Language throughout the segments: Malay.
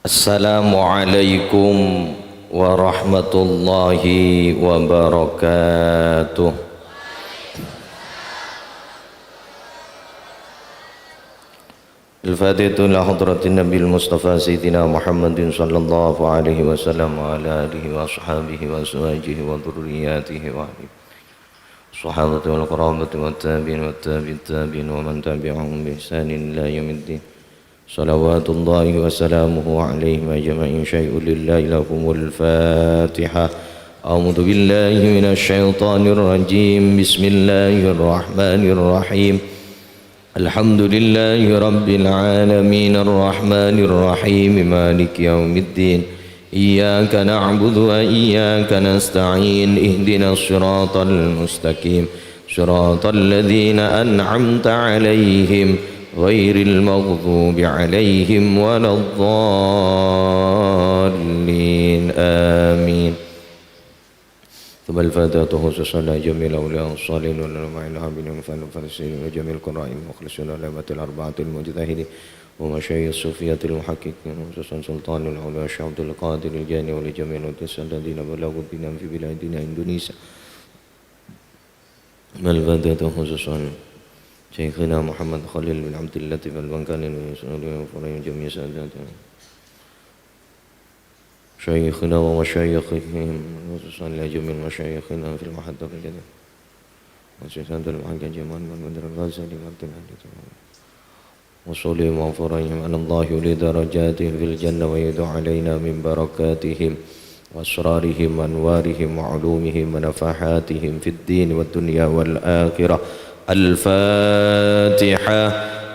Assalamualaikum warahmatullahi wabarakatuh. Al-Fatihatu ila hadratin Nabil Mustafa Sayyidina Muhammadin sallallahu alaihi wasallam wa ala alihi wa ashabihi wa azwajihi wa dhurriyyatihi wa ahlihi sahabati wal qarabati wat tabi'in wat tabi'in wa man tabi'ahum bi ihsanin ila yaumiddin. Salawatullahi wa salamuhu alaihim ajma'in. Syai'un lillahi lahumul Fatihah. A'udzu billahi minasy syaithanir rajim. Bismillahirrahmanirrahim. Alhamdulillahi rabbil alamin arrahmanir rahim maliki yaumiddin. Iyyaka na'budu wa iyyaka nasta'in. Ihdinas siratal mustaqim. Siratal ladzina an'amta 'alaihim ghairil maghdubi 'alaihim waladdallin. Amin. ثم الفاتحة خصوصا جميع الأولياء الصالحين والعلماء العاملين والفارسين وجميع القراء المخلصين والأئمة الأربعة المجتهدين ومشايخ الصوفية المحققين خصوصا سلطان الأولياء الشيخ عبد القادر الجاني ولجميع الذين بلغوا الدين في بلادنا إندونيسيا. ثم الفاتحة خصوصا شيخنا محمد خليل بن عبد اللطيف البنكاني وفرعين جميع ساداتنا شيخنا ومشايخهم خصوصا لجميع مشايخنا في المحطة الجديدة وشيخنا المحقق جمال بن بدر الغزالي وعبد الحديث وصلهم وفرعهم على الله لدرجاتهم في الجنة ويدعو علينا من بركاتهم وأسرارهم وأنوارهم وعلومهم ونفحاتهم في الدين والدنيا والآخرة. الفاتحة.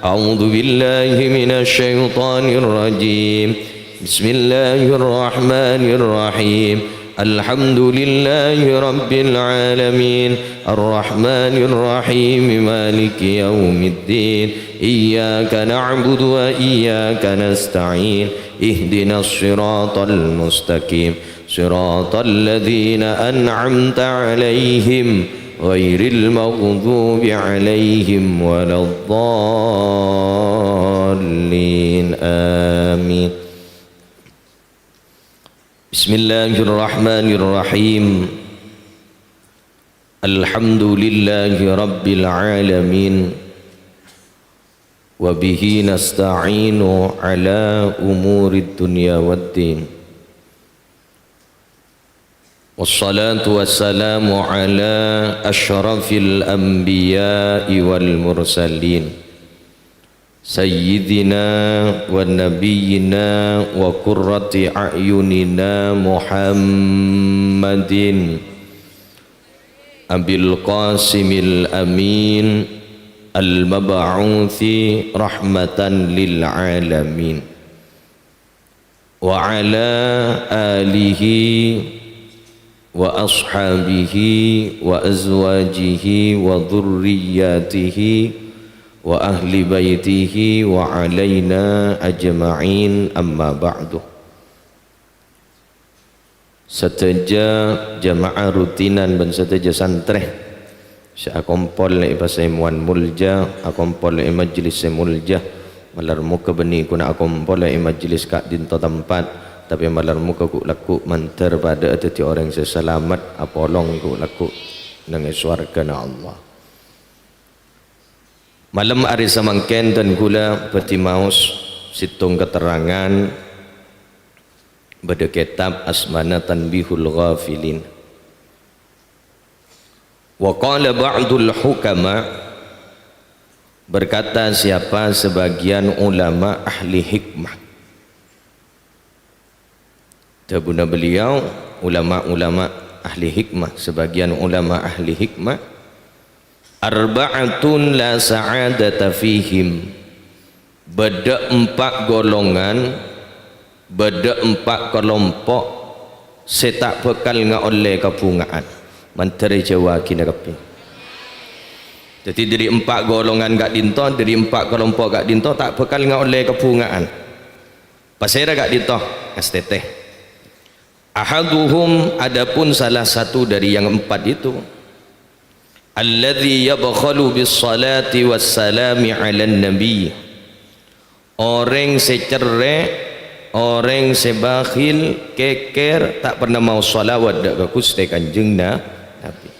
أعوذ بالله من الشيطان الرجيم. بسم الله الرحمن الرحيم. الحمد لله رب العالمين الرحمن الرحيم مالك يوم الدين. إياك نعبد وإياك نستعين. اهدنا الصراط المستقيم صراط الذين أنعمت عليهم غير المغضوب عليهم ولا الضالين. آمين. Bismillahirrahmanirrahim. Alhamdulillahi rabbil alamin wa bihi nasta'inu ala umurid dunya waddin. Wassalatu wassalamu ala asyrafil anbiya'i wal mursalin Sayyidina wa nabiyyina wa qurrati a'yunina Muhammadin Abil Qasimil Amin al-mab'uthi rahmatan lil alamin wa ala alihi wa ashabihi wa azwajihi wa dhurriyyatihi wa ahli baitihi wa alaina ajma'in. Amma ba'du. Seteja jamaah rutinan dan seteja santreh seakompol le pasai muan mulja akompol le majlis mulja malar muka beni kuna akompol le majlis kak dinto tempat tapi malar muka ku laku manter pada atati orang seselamat apolong ku laku dengan swarga na Allah. Malam hari samangken dan gula peti maus situng keterangan pada kitab Asmana Tanbihul Ghafilin. Wa qala ba'dul hukama, berkata siapa sebagian ulama ahli hikmah. Tabuna beliau ulama-ulama ahli hikmah, sebagian ulama ahli hikmah, arba'atun la sa'adata fihim, beda 4 golongan, beda 4 kelompok setak bekal nga oleh kepungaan menteri Jawa kina kepi. Jadi dari 4 golongan gak dinto, dari 4 kelompok gak dinto tak bekal nga oleh kepungaan pasera gak dinto STT. Ahaduhum, adapun salah satu dari yang 4 itu, alladzi yabkhalu bis salati was salami ala nabi, orang secerre orang sebakhil keker tak pernah mau salawat dak ke Gusti Kanjeng Nabi.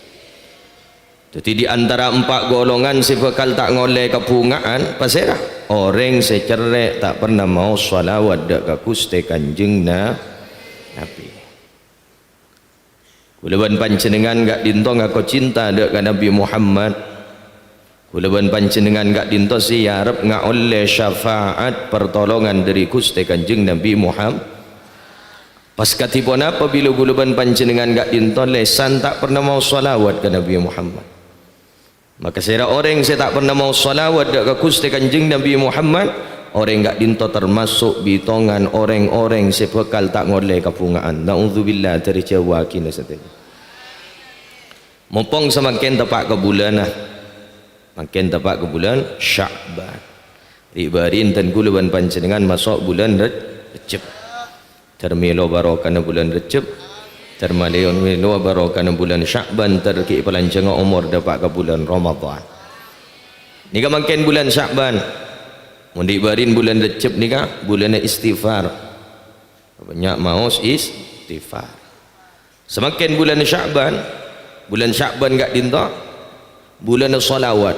Jadi di antara 4 golongan si bakal tak ngoleh kepungaan pasirah orang secerek tak pernah mau salawat dak ke Gusti Kanjeng Nabi. Kulaban panjenengan gak dinto ngako cinta dak ke Nabi Muhammad. Kulaban panjenengan gak dinto siarep ngak oleh syafaat pertolongan dari Gusti Kanjeng Nabi Muhammad. Pas katipun apa bila kulaban panjenengan gak dinto lesan tak pernah mau salawat ke Nabi Muhammad. Maka saya orang saya tak pernah mau salawat dak ke Gusti Kanjeng Nabi Muhammad, orang gak dinto termasuk bitongan orang-orang sebekal tak ngoleh kepungaan. Naudzubillah dari Jawa kini setelah. Mumpung semakin tepat ke bulan makin tepat ke bulan Sya'ban. Ribarin dan kulaban panjenengan masuk bulan Rejab. Termelo barokah bulan Rejab. Termaleon melo barokah bulan Sya'ban terki pelanjang umur dapat ke bulan Ramadan. Nika makin bulan Sya'ban. Mundi barin bulan Rejab nika bulan istighfar. Banyak maus istighfar. Semakin bulan Sya'ban gak dinta bulan salawat.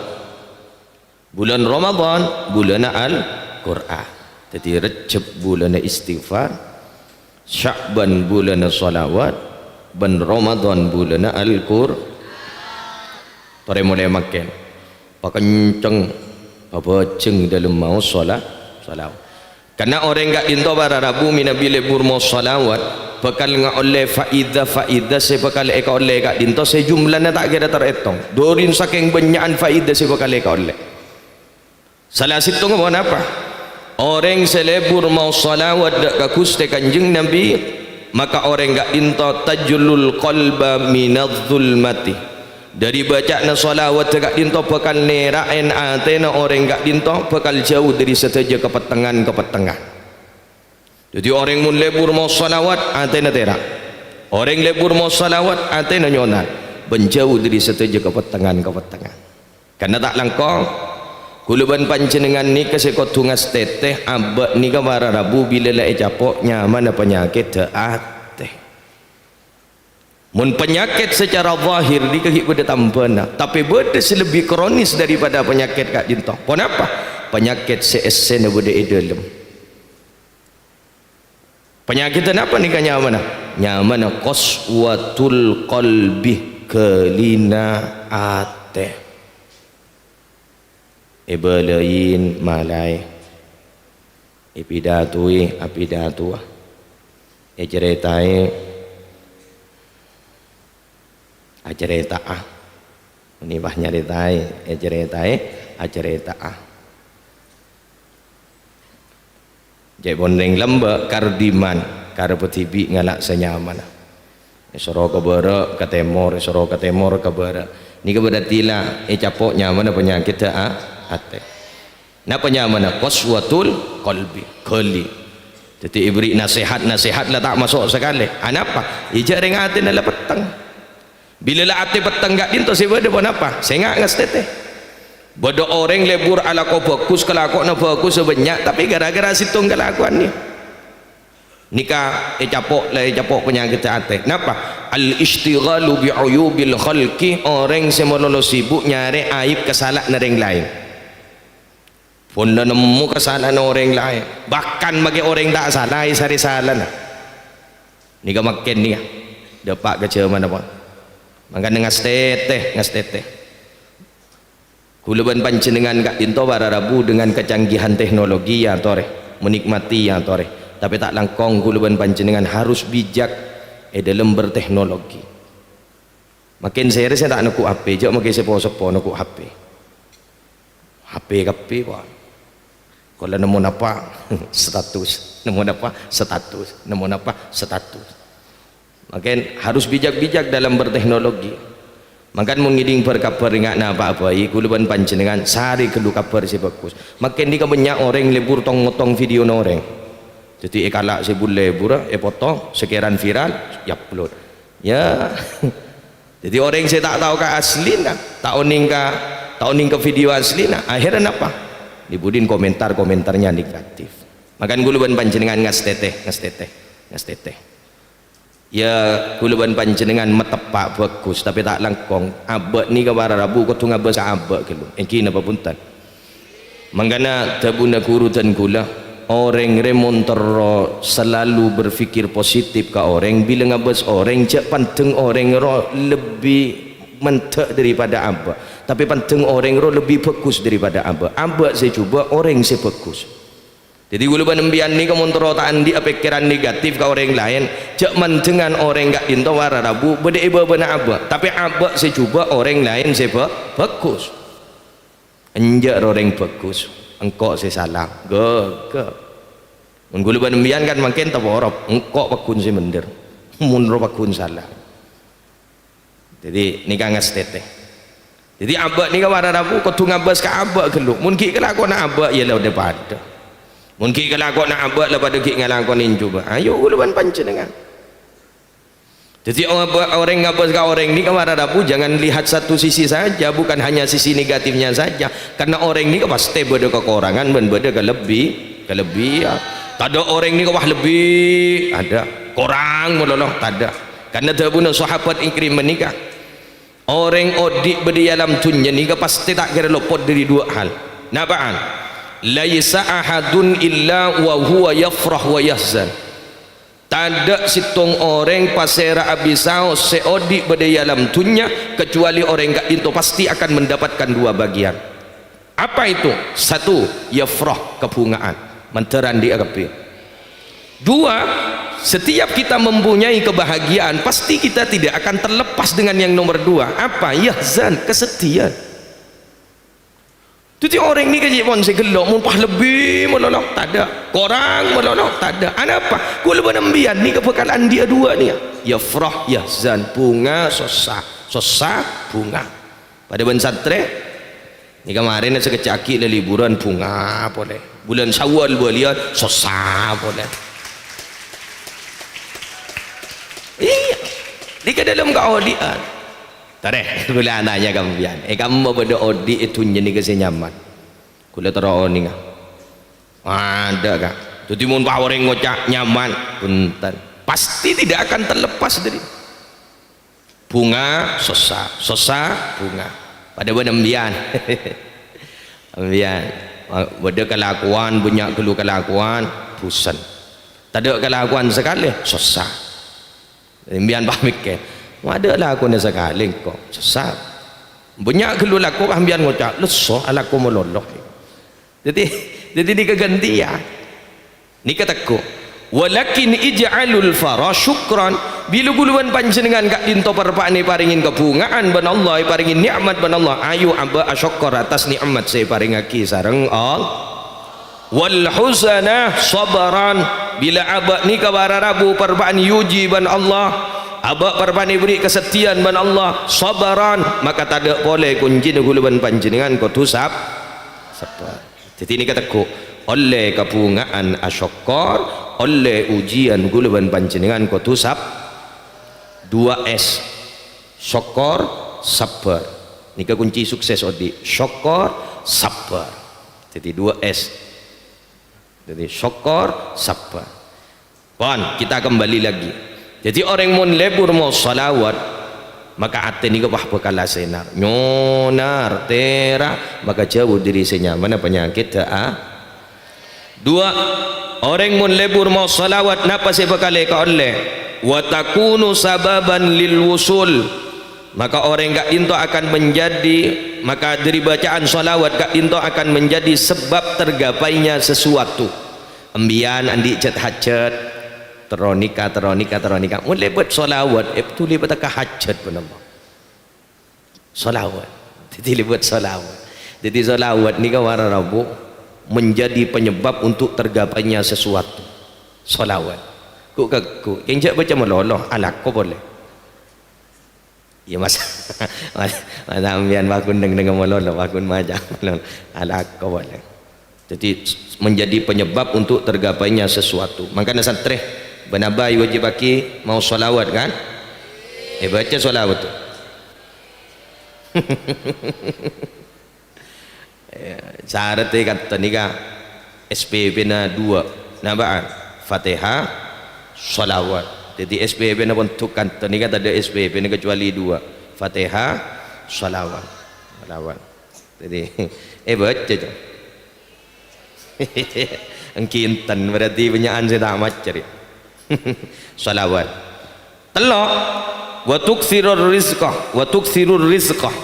Bulan Ramadan bulan Al-Qur'an. Jadi Rejab bulan istighfar, Sya'ban bulan salawat, dan Ramadan bulan Al-Qur'an. Tore mulai makan pakenceng babajeng dalam mau salawat. Karena orang gak dinto para Rabu minabile burmo salawat bakal nga oleh faidah sebakal eka oleh gak dinto sejumlahnya tak kira terhitung. Dorin saking banyakan faidah sebakal eka oleh. Salah situ ngomong apa? Orang selebur mau salawat dak ka Gusti Kanjeng Nabi, maka orang gak dinto tajulul qalba minadh-dhulmati. Dari bacaan salawat gak dinto bakal nerain atena orang gak dinto bakal jauh dari seteja kepetengan. Jadi orang mun lebur mau salawat atena terak. Orang lebur mau salawat atena nyonat. Benjauh dari seteja kepetengan. Karena tak langkong kuluban panjenengan ni kesekot tungas teteh abad ni kamara Rabu bila lai capok nyaman penyakit teate. Mun penyakit secara zahir di kaki pada tambana, tapi benda lebih kronis daripada penyakit kak dinto. Kenapa? Penyakit seesen pada dalam. Penyakit apa nih kan nyaman? Nyaman qaswatul qalbi, kelina ate. Ibalain malai. Ipidatui apidatua. Ejretai acereta ini bah nyaritai acereta jai bondeng lembek kardiman karpetibi ngalak senyaman soro ke barat ke timur soro ke timur ke barat ni ke barat tila capok nyaman penyakit ate na penyaman qaswatul qalbi kali jadi ibri nasihat lah tak masuk sekali anapa ijak ringatin adalah petang. Bila lah ati petang gak dinto si bada pun apa? Sengak ngas teteh. Bada orang lebur ala ko bagus kelakon na bagus sebanyak tapi gara-gara situng kelakuan ni. Nika capok penyakit ate. Napa? Al istighalu bi uyubil khalqi, orang semololo sibuk nyari aib kesalahan orang lain. Pun nemu kesalahan orang lain. Bahkan bagi orang tak salah sari salah nah. Nika makin ni dapat kecil mana pun. Maka ngas teteh kuluban panjenengan gak dinto para Rabu dengan kecanggihan teknologi ya tore menikmati ya tore tapi tak langkong kuluban panjenengan harus bijak dalam berteknologi. Makin saya tak nak HP je makin sepo nak HP kapi wah kalau nemu apa status makin harus bijak-bijak dalam berteknologi. Makan mengiding berkabar ingat na apa-apa kuluban panjenengan sehari kelu kabar si bagus. Makin di banyak orang lebur tong video orang. Jadi kalak si bule lebur foto sekiran viral ya upload. Ya. Jadi orang saya tak tahu ke asli nah, tak oning ke video asli nah. Akhirnya apa? Dibudin komentarnya negatif. makan guluban panjenengan ngas teteh ya guluban panjenengan metepak bagus tapi tak langkong abek ni ke para rabu kau tunggu abek sa abek kelu engki napa punten mangkana tabuna guru dan gula orang remontero selalu berfikir positif ke orang bila ngabas orang cak panteng orang ro lebih mentek daripada abek tapi panteng orang ro lebih bagus daripada abek saya cuba orang saya bagus. Jadi gulu panembian ni kamu terotaan di pikiran negatif ke orang lain cak mendengan orang gak dinto wara rabu beda iba benar abak tapi abak saya cuba orang lain saya bagus enjak orang bagus engkau saya salah gagap gulu panembian kan makin taborop engkau pakun saya mender munro pakun salah jadi ni kangas teteh jadi abak ni ke wara rabu kau tu ngabas ke abak geluk mungkin kalau aku nak abak ialah udah pada mungkin kalau aku nak abad lepas dek ngalang kau nin cuba ayo guluban panjenengan jadi orang ngabas ke orang ni kamar rabu jangan lihat satu sisi saja bukan hanya sisi negatifnya saja karena orang ni pasti beda kekurangan dan beda kelebihan tak ada orang ni wah lebih ada kurang meloloh tak ada karena tabuna sahabat Ikrimah menikah orang odik berdiri dalam dunia ni pasti tak kira luput dari dua hal napaan laisa ahadun illa wa huwa yafrah wa yahzan tak situng orang pasera abisau seodi berdaya dalam dunia kecuali orang gak itu pasti akan mendapatkan dua bagian apa itu satu yafrah kebungaan menteran di agapi dua setiap kita mempunyai kebahagiaan pasti kita tidak akan terlepas dengan yang nomor dua apa yahzan kesedihan. Jadi orang ni kerja pun saya gelok mumpah lebih melolok tak ada korang melolok tak ada apa gula penembian ni kebekalan dia dua ni ya frah ya zan bunga sosa bunga pada ben satre ni kemarin saya kecaki le liburan bunga boleh bulan Syawal boleh sosa boleh iya di ke dalam kaudian tareh gula anaknya kambian kamu pada odi itu jadi kasi nyaman gula taro ni nga ada kak jadi mun orang ngocak nyaman punten pasti tidak akan terlepas dari bunga sosa bunga pada benembian ambian pada kelakuan banyak kelu kelakuan busan tak ada kelakuan sekali sosa ambian pamik ke ada lah aku nak sekali kok sesat banyak keluar aku ambian ngocak leso alaku meloloh jadi di kegantian ni kataku walakin ij'alul fara syukran bila guluan panjenengan gak dinto perpane paringin kebungaan ban Allah paringin nikmat ban Allah ayo aba asyukur atas nikmat saya paringaki sareng Allah wal huzana sabaran bila aba ni kabara rabu perpaan yuji ban Allah abak perbani beri kesetiaan ban Allah sabaran maka tak ada boleh kunci guluban panjenengan kau tusap sabar jadi ini kataku oleh kebungaan asyokor oleh ujian guluban panjenengan kau tusap 2S syokor sabar ini kunci sukses odi syokor sabar jadi 2S jadi syokor sabar kawan kita kembali lagi jadi orang mun lebur mau salawat maka hati ni kebah bekala senar nyonar tera maka jauh diri senyaman penyakit dua orang mun lebur mau salawat napa saya bekale ka oleh wa takunu sababan lil wusul maka orang gak into akan menjadi maka dari bacaan salawat gak into akan menjadi sebab tergapainya sesuatu ambian andi cet hajat teronika mulai buat solawat betul buat hajat pun nama solawat jadi buat solawat jadi solawat ni kan warna rabu menjadi penyebab untuk tergapainya sesuatu solawat ku yang jak baca meloloh alak ko boleh ya mas ambian bakun dengan meloloh bakun majang alak ko boleh jadi menjadi penyebab untuk tergapainya sesuatu makanya santreh benabai wajib baki mau solawat kan baca solawat tu syarat kata ni kan SPP na 2 nabaan Fatihah salawat. Jadi SPP na bentukan ni kata ada SPP ni kecuali dua, Fatihah salawat. Jadi baca je. Engkintan berarti penyaan saya tak macam ni. Salawat. Telok wa tuksirur rizqah.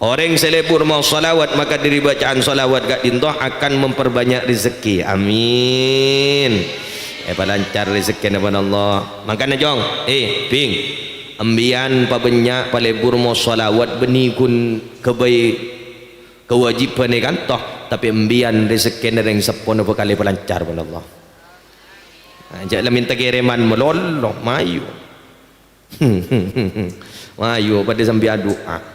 Orang selebur mau salawat maka dari bacaan salawat gak dintoh akan memperbanyak rezeki. Amin. Lancar rezeki daripada Allah. Makanya jong ping ambian pabanyak palebur mau salawat benikun kewajiban ni kan toh, tapi ambian rezeki yang sepon apa kali pelancar pada Allah. Jangan minta kiriman meloloh mayu. Mayu pada sambil doa.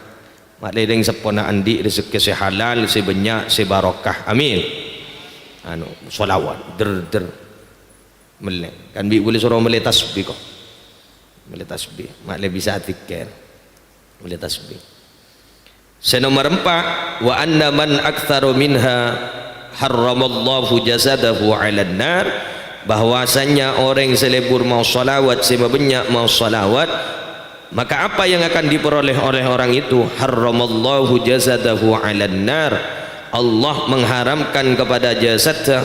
Mak ledeng sepona andi rezeki se halal, se banyak, se barokah. Amin. Solawat der melek. Kan bi boleh suruh melek tasbih kok. Melek tasbih. Mak le bisa zikir. Melek tasbih. Senomor 4, wa anna man aktsaru minha harramallahu jasadahu 'alan nar. Bahwasanya orang selebur mau salawat, sebanyak mau salawat, maka apa yang akan diperoleh oleh orang itu? Harramallahu jasadahu 'alan nar. Allah mengharamkan kepada jasadnya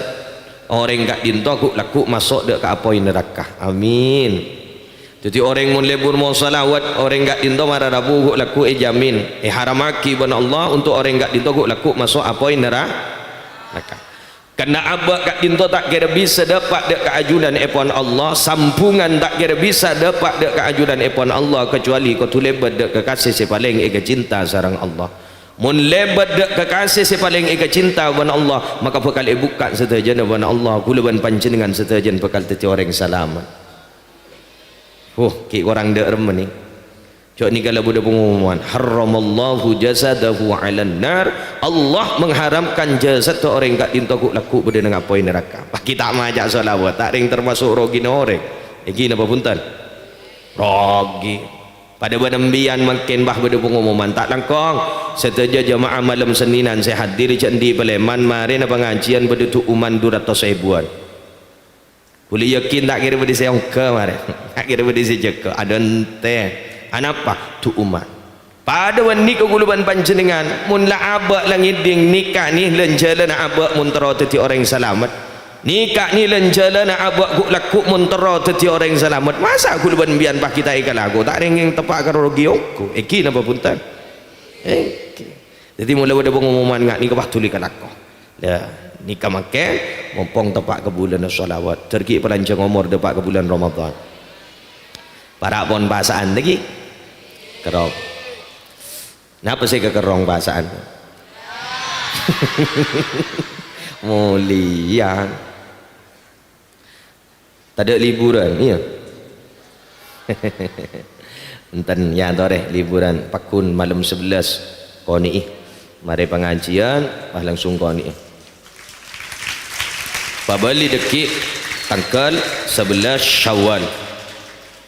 orang gak dintoku laku masuk dek ke apoi neraka. Amin. Jadi orang mun lebur mau salawat, orang gak dinto marah rabu laku jamin haramaki bana Allah untuk orang gak dintoku laku masuk apoi neraka. Karena abak kat dinto tak kira bisa dapat dek keajudan epon Allah, sampungan tak kira bisa dapat dek keajudan epon Allah kecuali kau tu lebat dek kekasih si paling ega cinta sarang Allah. Mun lebat dek kekasih si paling ega cinta wan Allah, maka bakal buka setajan wan Allah kulaban panjenengan setajan bakal teti orang selamat. Ki orang dek remen ni. Cok ni kalau budak pengumuman harramallahu jasadahu 'alan nar. Allah mengharamkan jasad tu orang kat dinto laku benda dengan apoi neraka. Kita majak selawat tak ring termasuk rogi orang. Iki napa punten? Rogi. Pada benembian makin bah budak pengumuman tak langkong. Seteja jemaah malam Seninan saya hadir di Paleman mari na pengajian pada tu uman 200,000-an. Boleh yakin tak kira benda saya ongka mari. Tak kira benda saya jeka ada ente. Anapa tu umat pada wani keguluban panjenengan mun la abak langiding nikah ni lenjalan abak muntara teti orang selamat, nikah ni lenjalan abak guk laku muntara teti orang selamat. Masa guluban bian bah kita ikan lagu tak ringing tepak karo rogi aku iki napa punten jadi mula ada pengumuman ngak ni kebah tuli kalako ya nikah make mumpung tepak ke bulan salawat terki pelancong umur tepak ke bulan Ramadan para pon bahasaan lagi kerong. Kenapa saya kekerong bahasaan? Mulia. Tak ada liburan, iya. Enten ya tore liburan pakun malam 11 koni. Mari pengajian, langsung koni. Pabali dekik tanggal 11 Syawal.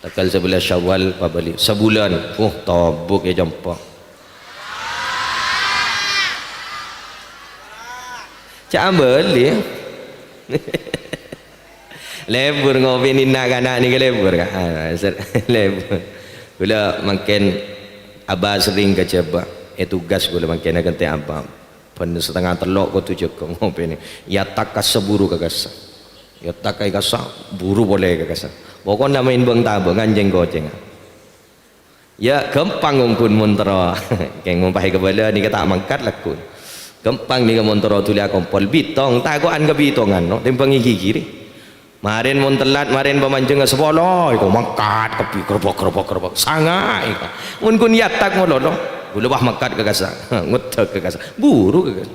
Tanggal 11 Syawal pabali sebulan tabuk ya jampak cak beli lebur ngopi ni nak anak ni ke lebur kan lebur bila makin abah sering ke coba tugas bila makin nak kata abah pen setengah telok ko tu jeko ngopi ni ya tak kaseburu ke kasa ya tak kai kasa buru boleh ke kasa pokoknya main bang tabung anjing goceng ya gampang ngumpul montero keng ngumpahi kebala ni kata mangkat lakun gampang ni ke montero tuli kompol bitong tagoan ke bitongan no timbang gigi kiri marin mon telat marin pemancing ke sepolo iku mangkat kepi keropok sangai mun kun yatak ngolono bulebah mangkat ke kasa ngutek ke kasa buru ke kasa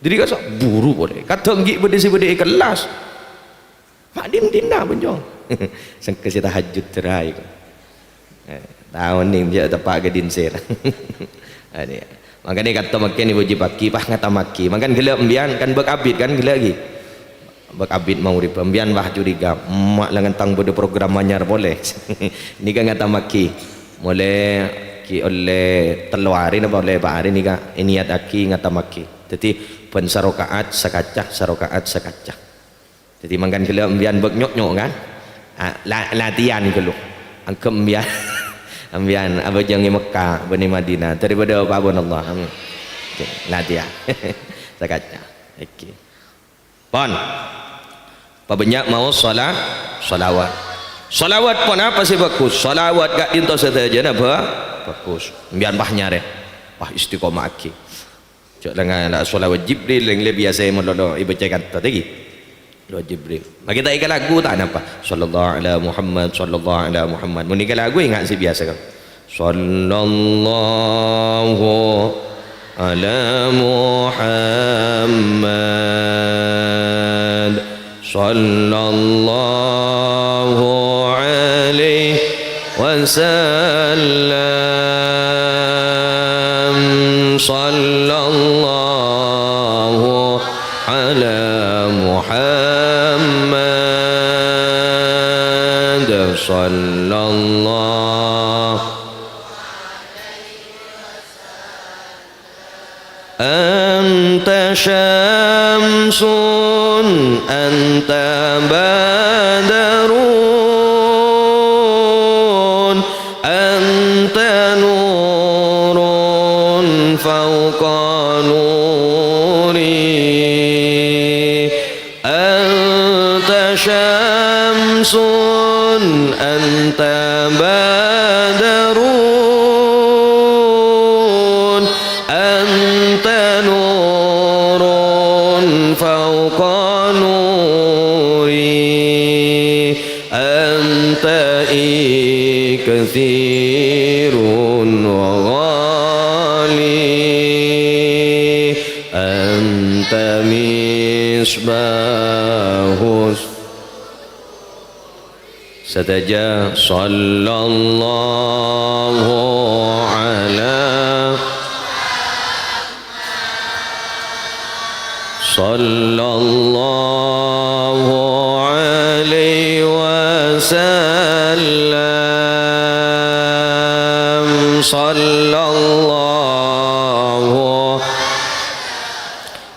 jadi kasa buru boleh kata ngi bede kelas mak dinda benjong sangka saya tahajud terai tahun ni dia tepak ke dinsir makanya kata makin ni wajib paki pah ngata maki makan gelap embian kan bekabit kan gelap lagi bekabit mau rip embian bah curiga mak langan tang bodo program manyar boleh ni kan ngata maki boleh ki oleh teluari na boleh pak hari ni kan niat aki ngata maki jadi pen sarokaat sakacah Jadi makan kela ambian nyok kan. Latihan kelu. Angkem ambian ambian apa jangan Mekah bani Madinah daripada apa pun Allah. Latihan. Sakatnya. Okey. Pon. Apa banyak mau salawat. Salawat pun apa sih bagus? Salawat gak dinto saja apa? Bagus. Ambian bahnya deh. Bah istiqomah aki. Cak dengan salawat Jibril yang lebih biasa melolo ibaca kata tadi. Salawat Jibril. Bagi tak ikat lagu tak apa. Sallallahu ala Muhammad, sallallahu ala Muhammad. Mun ikat lagu ingat si biasa kan. Sallallahu ala Muhammad, sallallahu alaihi wasallam, sallallahu ala Muhammad, sallallahu anta syamsun anta badarun anta nurun fawqa nuri anta syamsun anta badarun anta nurun fawqa nuri anta ikthirun wa ghali anta misbahus sataja sallallahu ala sallallahu alaihi wasallam, sallallahu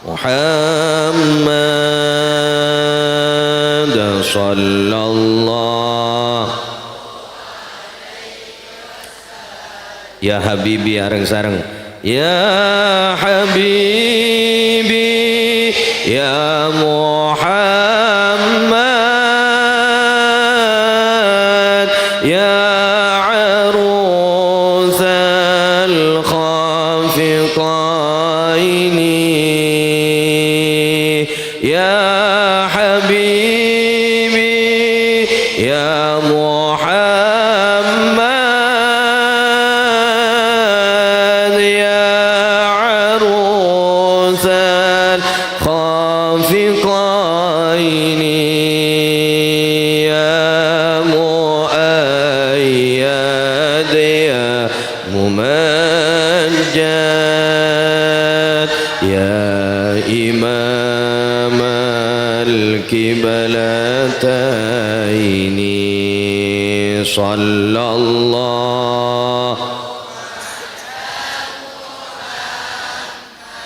Muhammad, sallallahu ya habibi areng sareng ya habibi ya Muhammad ya arusal khafiqaini ya habibi ya Muhammad ya arusal khafiqaini ya muayyad ya mumajjad ya imam al-kiblataini sallallahu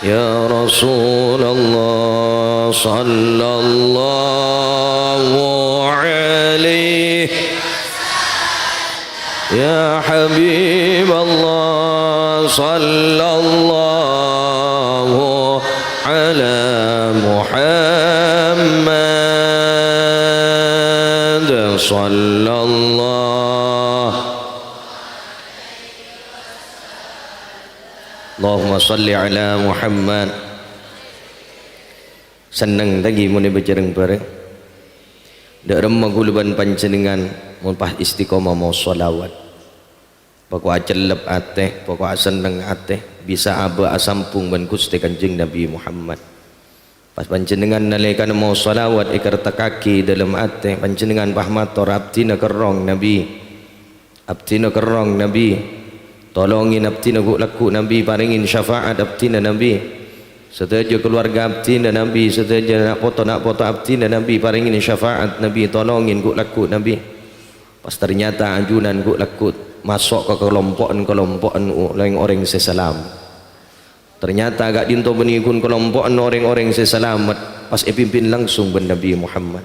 ya Rasulullah sallallahu alaihi ya Habiballah sallallahu ala Muhammad sallallahu Allahumma salli ala Muhammad. Senang lagi muni bercereng bareng dak remah guluban panjenengan mun pas istiqomah mau sholawat pokok acelep ateh pokok seneng ateh bisa aba asampung ban Gusti Kanjeng Nabi Muhammad pas panjenengan nalika mau sholawat ikar kaki dalam ateh panjenengan pahmator abdina kerong Nabi tolongin abdina laku Nabi paringin syafaat abdina Nabi seteja keluarga abdina Nabi seteja nak foto abdina Nabi paringin syafaat Nabi tolongin laku Nabi pas ternyata ajunan laku masuk ke kelompokan lain orang sesalam Ternyata agak dinto benikun kelompok orang-orang seselamat pas pimpin langsung ben Nabi Muhammad.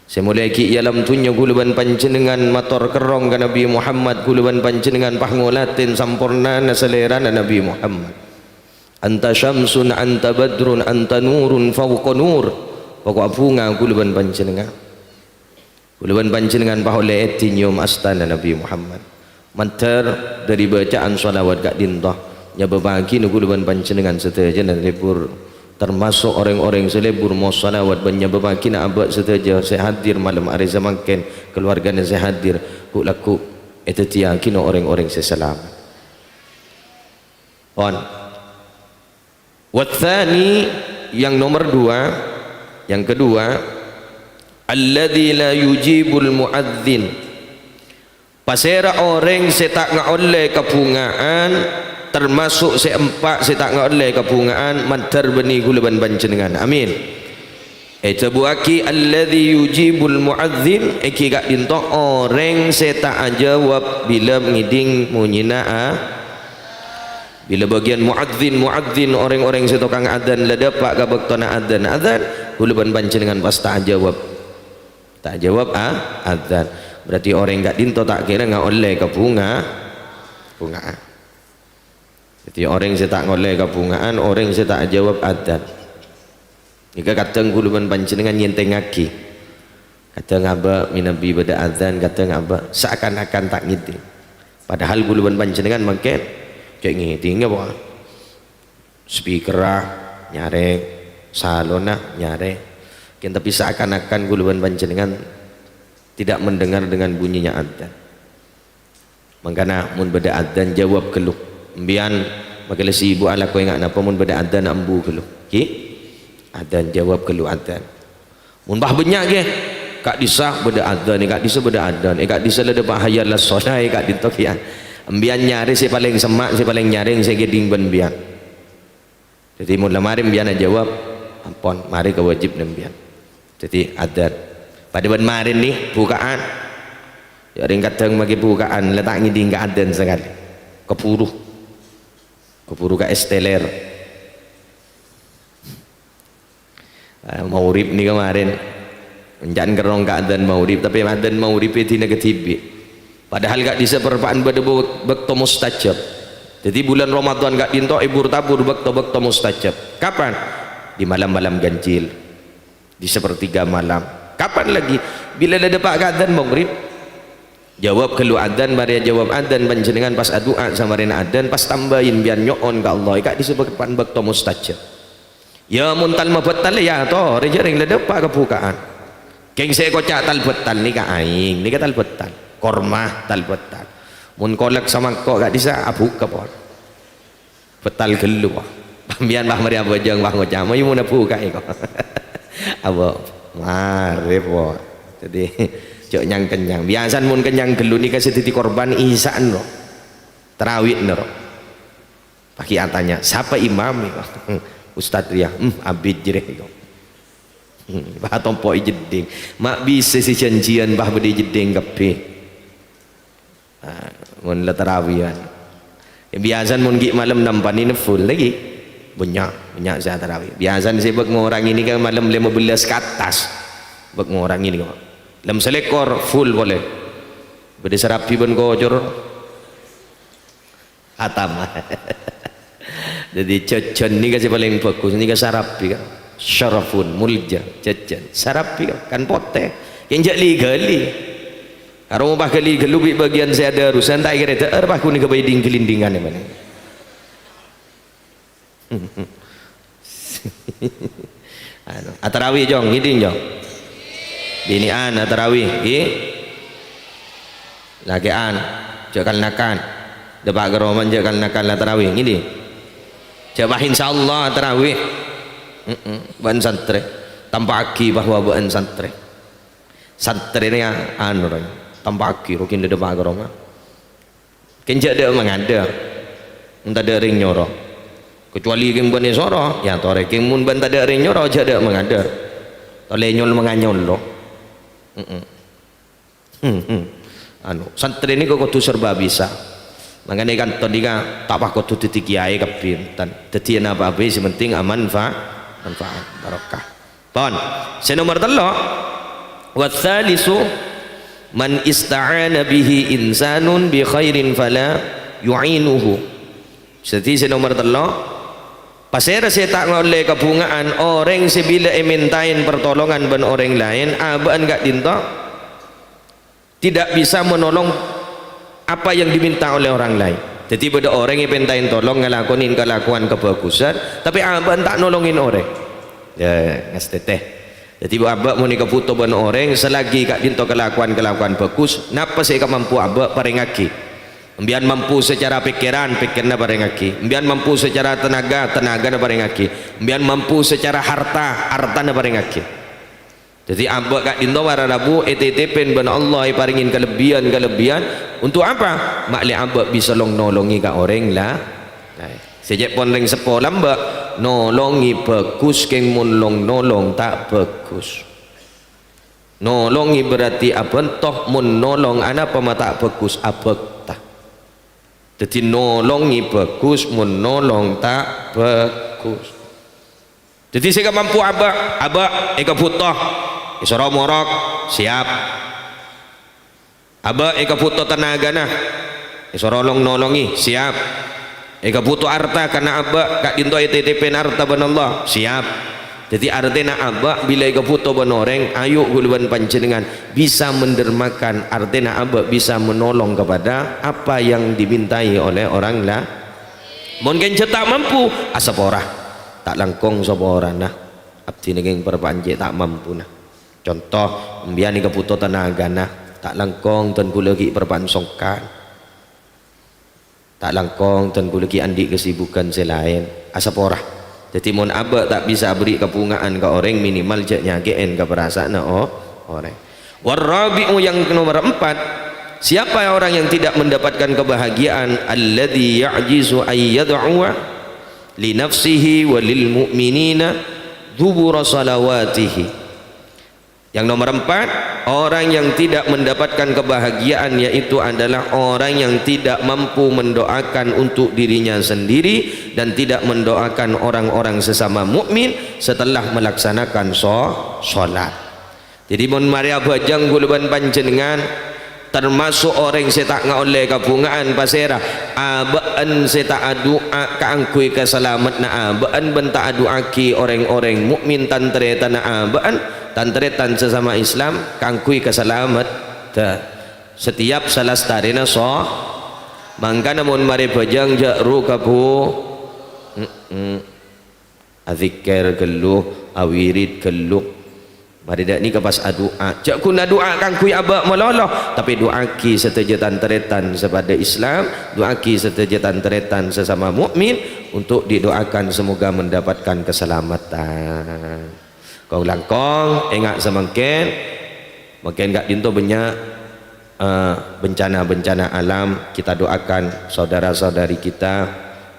Saya mulai ki alam tunya guluban panjenengan motor kerong ke Nabi Muhammad, guluban panjenengan pangolatin sampurna selera Nabi Muhammad. Anta syamsun, anta badrun, anta nurun fawqa nur. Pokok bunga guluban panjenengan. Guluban panjenengan pahole etinyum astana Nabi Muhammad. Mantar dari bacaan salawat gak dinto. Ya berbagi guluban panjenengan seteja dan lebur. Termasuk orang-orang selebur mau salawat banyak berbagi nak abad seteja saya hadir malam hari zaman ken keluarganya saya hadir ku laku itu tiang kino orang-orang seselamat. On wathani yang nomor dua, yang kedua, alladzi la yujibul muadzin, pasera orang setak ngaoleh kepungaan, termasuk seempat setak ngaoleh kepungaan mantar beni guluban panjenengan. Amin. Buaki alladzi yujibul muadzin eki gak dinto orang setak jawab bila ngiding munyina bila bagian muadzin orang-orang setokang adzan la dapat ka bektona adzan guluban panjenengan pas tak jawab adzan, berarti orang gak dinto tak kira ngaoleh kepungaan. Jadi orang saya tak ngoleh kabungaan, orang saya tak jawab adzan. Jika kata guluban panjenengan nyenteng aki, kata ngaba minabi pada adzan, kata ngaba seakan-akan tak ngiting. Padahal guluban panjenengan makin cek ngiting apa? Speaker nyareng, salona nyareng. Tapi seakan-akan guluban panjenengan tidak mendengar dengan bunyinya adzan. Makanya mun pada adzan jawab keluh. Bian makala si ibu ala ko ingat napa mun beda adzan ambu kelu ki adzan jawab kelu adzan mun bah banyak ke kak disah beda adzan kak disah beda adzan kak disah le depa hayal la soda kak ditokian ambian nyari si paling semak si paling nyaring si geding ben bian. Jadi mun lamarim bian jawab ampun mari ke wajib nembian. Jadi adzan pada ben marin nih bukaan ya ring kateng magi bukaan letak ngiding ka adzan sekali kepuru ka esteler maurib ni kemarin menjan kerong keadaan maurib tapi keadaan maurib itu negatif padahal gak bisa perpaan pada bekto mustajab. Jadi bulan Ramadan gak dinto ibur tabur bekto mustajab kapan? Di malam-malam ganjil, di sepertiga malam. Kapan lagi? Bila ada pak keadaan maurib jawab kelu adzan bari jawab adzan panjenengan pas doa sama rena adzan pas tambahin biar nyoon ka Allah kak disebutkan bekto mustajab. Ya muntal mabetal ya to rejering ledepa kebukaan keng saya kocak tal betal ni ka aing ni ka tal betal kormah tal betal mun kolak sama kok gak bisa abuk ka pol betal gelu pambian bah mari abojang bah ngocak mau mun abuka iko abo mare po. Jadi cok nyang kenyang biasa mun kenyang gelu ni kasih titik korban isaan lo terawih nero pakai tanya siapa imam iko Ustadz Ria abid jireh iko bah tompo jeding mak bisa si janjian bah bedi jeding gape mun la terawihan biasa mun gi malam nampani full lagi banyak saya terawih biasa saya bek ngorang ini kan malam 15 ke atas bek ngorang ini kok lam selekor full boleh beda serapi ben gojor atam jadi cecen ni kasih paling bagus ni kasih sarapi kan syarafun mulja cecen sarapi kan pote yang jali gali karo bah gali gelubi bagian saya ada urusan tak kira tak bah ku ni ke bayi gelindingan ni mana atarawih jong ngiding jong binian tarawih lagian jakal nakan depak geroman jakal nakan la tarawih ngini coba insyaallah tarawih ban santre tampaki bahwa ban santre ini anu tampaki rukin de depak geroman kenjak de mangada entah ada ring nyoro kecuali king ban soro ya tore king mun ban ada ring nyoro aja de mangada tole nyol manganyol lo anu santri ini kok kudu serba bisa makanya kan tadi kan tak pakot tu kiai kapintan dadi ana apa-apa sementing aman manfaat barokah. Pon senomor 3 wa tsalisu man ista'ana bihi insanun bi khairin fala yu'inuhu. Jadi senomor 3 pasera saya tak ngoleh kebungaan orang sebila mintain pertolongan ben orang lain abaan gak dinta tidak bisa menolong apa yang diminta oleh orang lain. Jadi pada orang yang mintain tolong ngelakonin kelakuan kebagusan tapi abaan tak nolongin orang ya ngasteteh. Jadi abak mau nikah foto ben orang selagi gak dinta kelakuan bagus napa saya mampu abak parengaki. Mbian mampu secara pikiran na barengaki, mbian mampu secara tenaga na barengaki, mbian mampu secara harta na barengaki. Jadi ambak kak dinto wararabu eteten ben Allah paringin kelebihan untuk apa? Makli ambak bisa nolongi ka orang lah. Sejak pon ring sepo lambak nolongi bagus keng mun nolong tak bagus. Nolongi berarti apa? Toh mun nolong ana apa tak bagus abek. Jadi nolongi bagus menolong tak bagus. Jadi saya mampu abak eka putoh isoro morok siap abak eka putoh tenaga nah isoro nolongi siap eka putoh harta karena abak kak dinto ITTP harta ben Allah siap. Jadi artinya abak bila eka putoh ben orang ayo guluban panjenengan bisa mendermakan artinya abak bisa menolong kepada apa yang dimintai oleh orang lah. Mungkin tak mampu asap orang tak langkong sapa ora nah abdi nenging perpanjik tak mampu nah. Contoh mbiyen eka putoh tenaga nah tak langkong ten kula ki perpansongkan. Tak langkong ten kula ki andi kesibukan selain asap orang. Jadi mon abak tak bisa beri kepungaan ke orang minimal jak nyagein ke perasaan orang. Warabi'u yang nomor 4 siapa orang yang tidak mendapatkan kebahagiaan alladzi ya'jizu ay yad'u li nafsihi wa lil mu'minina dubura salawatihi. Yang nomor 4 orang yang tidak mendapatkan kebahagiaan yaitu adalah orang yang tidak mampu mendoakan untuk dirinya sendiri dan tidak mendoakan orang-orang sesama mukmin setelah melaksanakan sholat. Jadi mun mari abajang guluban panjenengan termasuk orang saya tak ngoleh kabungaan pasera abaan saya tak doa kaangkui keselamat na abaan benta doaki orang-orang mukmin tantretan na abaan tantretan sesama Islam kaangkui keselamat setiap salah starina mangka namun mari bajang jakru kabu azikir geluh awirid geluh mari dak ni kepas doa jak kuna doa kaangkui abak meloloh tapi doaki seteja tantretan kepada Islam doaki seteja tantretan sesama mukmin untuk didoakan semoga mendapatkan keselamatan. Kau langkong enggak semangkin makin enggak dinto banyak bencana-bencana alam kita doakan saudara-saudari kita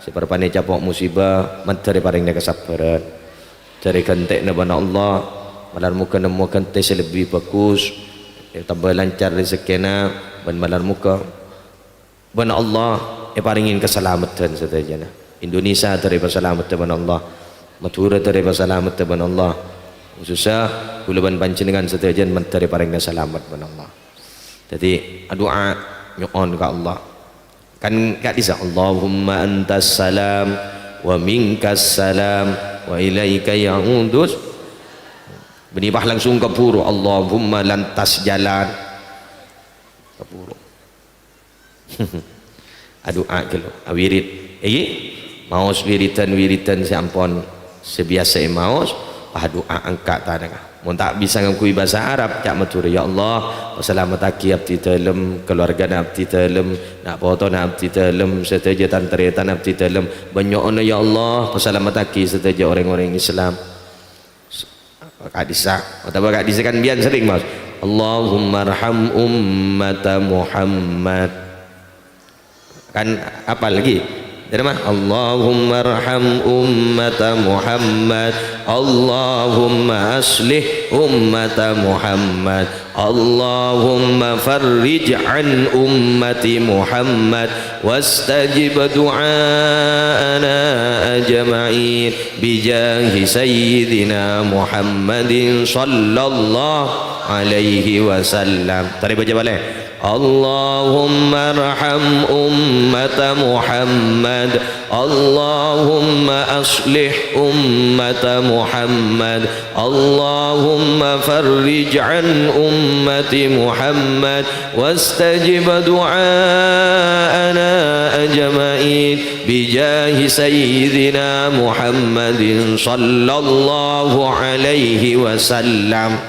seperpane capok musibah menteri paringnya kesabaran dari kentekna bana Allah malar muka nemu kente lebih bagus tambah lancar rezekina ban malar muka bana Allah paringin keselamatan satajana Indonesia dari keselamatan bana Allah Madura dari keselamatan bana Allah khususnya kulaban panjenengan setajan menteri paringna selamat ban Allah. Jadi doa nyuon ke Allah. Kan gak bisa Allahumma antas salam wa minkas salam wa ilaika ya'udus. Benibah langsung ke puru Allahumma lantas jalan ke puru. Doa gitu. Wirid. Maus wiritan sampon sebiasa maus doa angkat tanah mun tak bisa ngakui bahasa Arab cak matur ya Allah selamataki abdi dalem keluarga abdi dalem nak foto abdi dalem seteja tantretan abdi dalem banyak ya Allah selamataki seteja orang-orang Islam kadisa atau kadisa kan bian sering mas Allahumma arham ummata Muhammad kan apa lagi dari mana Allahumma arham ummata Muhammad Allahumma aslih ummata Muhammad Allahumma farrij an ummati Muhammad wastajib du'ana ajma'in bijahi sayyidina Muhammadin sallallahu alaihi wasallam. Tadi baca balik. Allahumma arham ummata Muhammad Allahumma aslih ummata Muhammad Allahumma farrij an ummati Muhammad wastajib du'ana ajma'in bijahi sayyidina Muhammadin sallallahu alaihi wasallam.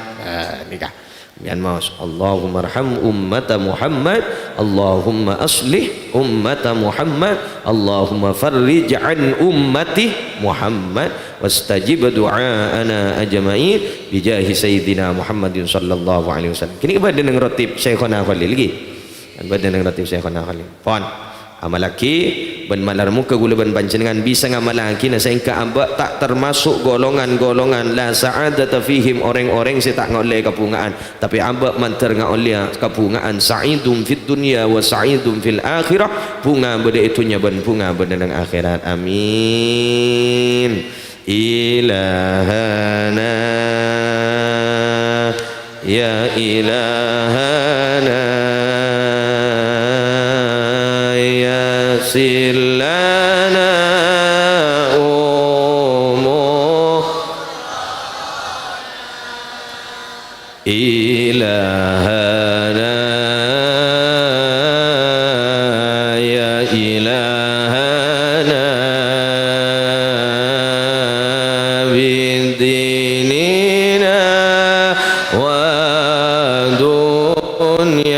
Nikah Mian Mas Allahumma arham ummata Muhammad Allahumma aslih ummata Muhammad Allahumma farrij an ummati Muhammad wastajib du'ana ajma'in bijahi sayyidina Muhammadin sallallahu alaihi wasallam. Kini kepada dengan ratib Syekhona Khalil lagi. Kepada dengan ratib Syekhona Khalil. Pon amalaki ben malar muka gula ben panjenengan bisa ngamalaki na sehingga amba tak termasuk golongan-golongan la sa'adata fihim orang-orang si tak ngoleh kepungaan tapi amba manter ngoleh kepungaan sa'idum fid dunya wa sa'idum fil akhirah bunga benda itunya ben bunga benda nang akhirat. Amin. Ilahana ya ilahana silana umur ilahana ya ilahana bidinina wa dunyana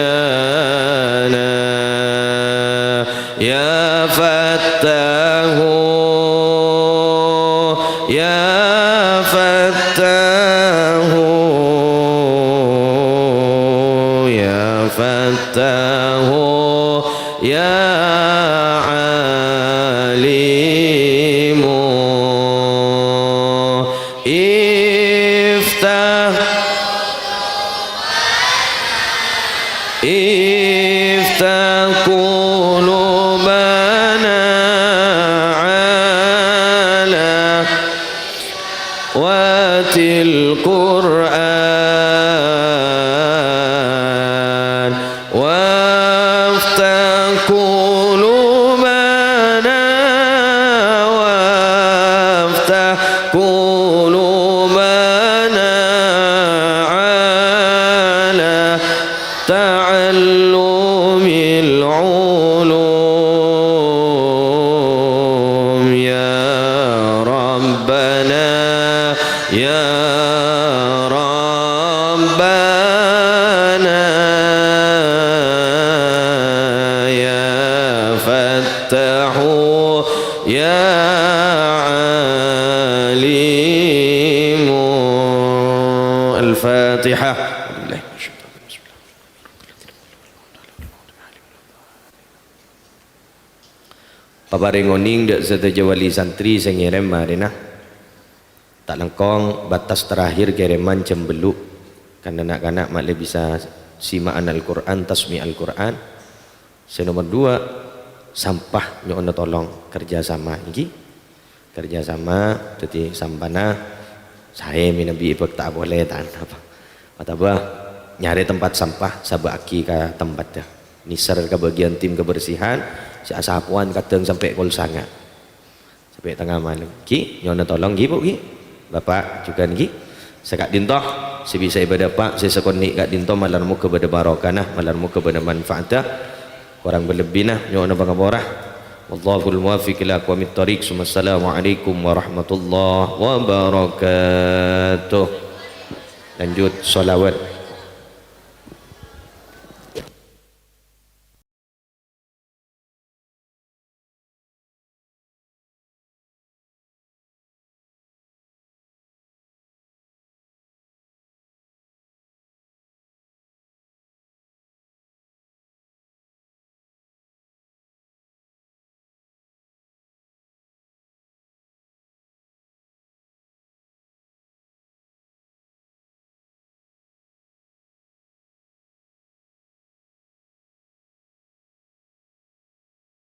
ya fattahu ya fattahu ya fattahu ya alimu iftah iftah qulubana ala watil Qur'an waftah qulubana waftah qulubana ala ta'allumil ulum ya rabbana ya rabbana ya fattahu ya alimu. Al-Fatihah. Paparingoning dek seteja wali santri sengirem marina tak lengkong batas terakhir kiriman cembeluk kan anak-anak malah bisa simaan Al-Quran tasmi Al-Quran. Nomor 2 sampah nyono tolong kerjasama ini kerjasama jadi sampana saya minabi ipek tak boleh tak apa nyari tempat sampah sabaki ke tempatnya nisar ke bagian tim kebersihan si asapuan kadang sampai kol sangat sampai tengah malam ki nyono tolong ki bu ki bapak juga ki sekak dintoh si bisa ibadah pak si sekoni kak dintoh malarmu kepada barokah malarmu kepada manfaatah kurang berlebih nah nyono pangaborah wallahul muwaffiq ila aqwamit thoriq. Assalamualaikum warahmatullahi wabarakatuh. Lanjut sholawat.